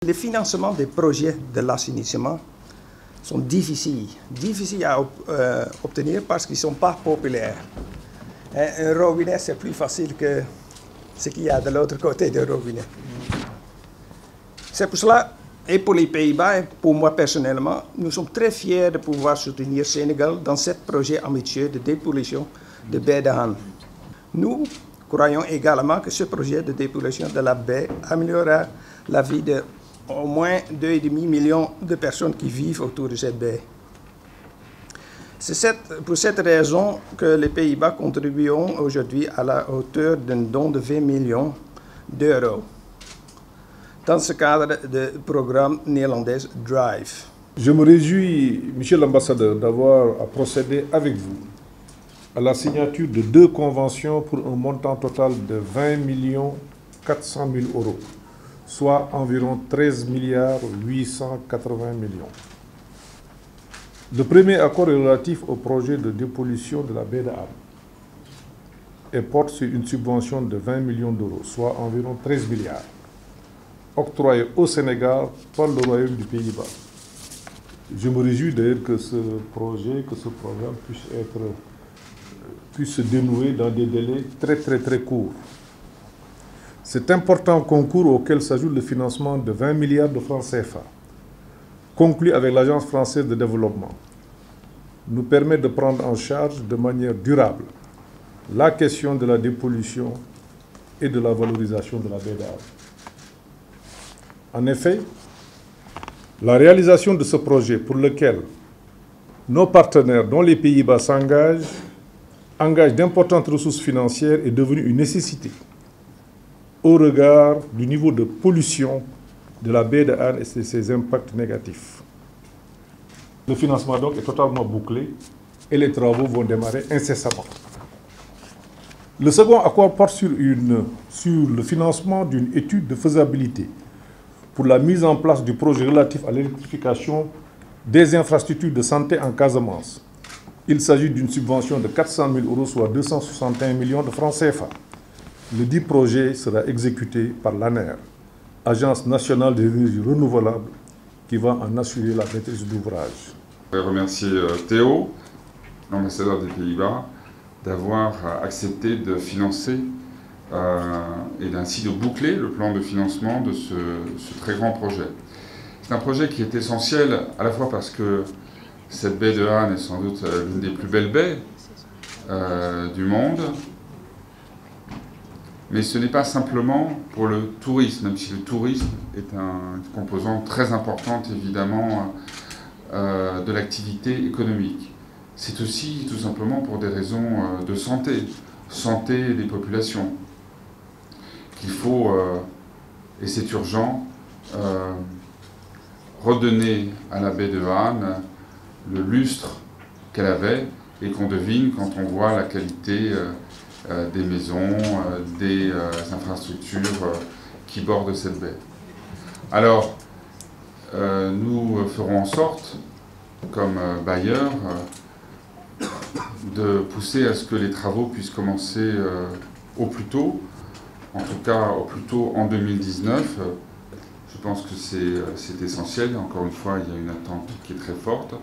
Les financements des projets de l'assainissement sont difficiles à obtenir parce qu'ils ne sont pas populaires. Un robinet, c'est plus facile que ce qu'il y a de l'autre côté du robinet. C'est pour cela, et pour les Pays-Bas, et pour moi personnellement, nous sommes très fiers de pouvoir soutenir Sénégal dans ce projet ambitieux de dépollution de baie de Han. Nous croyons également que ce projet de dépollution de la baie améliorera la vie de au moins 2,5 millions de personnes qui vivent autour de cette baie. C'est pour cette raison que les Pays-Bas contribueront aujourd'hui à la hauteur d'un don de 20 millions d'euros dans ce cadre du programme néerlandais DRIVE. Je me réjouis, Monsieur l'ambassadeur, d'avoir procédé avec vous à la signature de 2 conventions pour un montant total de 20 400 000 euros, soit environ 13 880 millions. Le premier accord est relatif au projet de dépollution de la baie de Han et porte sur une subvention de 20 millions d'euros, soit environ 13 milliards, octroyée au Sénégal par le Royaume du Pays-Bas. Je me réjouis d'ailleurs que ce projet, que ce programme puisse se dénouer dans des délais très courts. Cet important concours auquel s'ajoute le financement de 20 milliards de francs CFA, conclu avec l'Agence française de développement, nous permet de prendre en charge de manière durable la question de la dépollution et de la valorisation de la baie de Han. En effet, la réalisation de ce projet pour lequel nos partenaires, dont les Pays-Bas engagent d'importantes ressources financières, est devenue une nécessité au regard du niveau de pollution de la baie de Han et ses impacts négatifs. Le financement donc est totalement bouclé et les travaux vont démarrer incessamment. Le second accord porte sur le financement d'une étude de faisabilité pour la mise en place du projet relatif à l'électrification des infrastructures de santé en Casamance. Il s'agit d'une subvention de 400 000 euros, soit 261 millions de francs CFA. Le dit projet sera exécuté par l'ANER, Agence nationale des énergies renouvelables, qui va en assurer la maîtrise d'ouvrage. Je voudrais remercier Théo, l'ambassadeur des Pays-Bas, d'avoir accepté de financer et ainsi de boucler le plan de financement de ce très grand projet. C'est un projet qui est essentiel à la fois parce que cette baie de Han est sans doute l'une des plus belles baies du monde, mais ce n'est pas simplement pour le tourisme, même si le tourisme est une composante très importante évidemment de l'activité économique. C'est aussi tout simplement pour des raisons de santé des populations, qu'il faut, et c'est urgent, redonner à la baie de Han le lustre qu'elle avait et qu'on devine quand on voit la qualité des maisons, des infrastructures qui bordent cette baie. Alors, nous ferons en sorte, comme bailleur, de pousser à ce que les travaux puissent commencer au plus tôt, en tout cas au plus tôt en 2019. Je pense que c'est essentiel. Encore une fois, il y a une attente qui est très forte.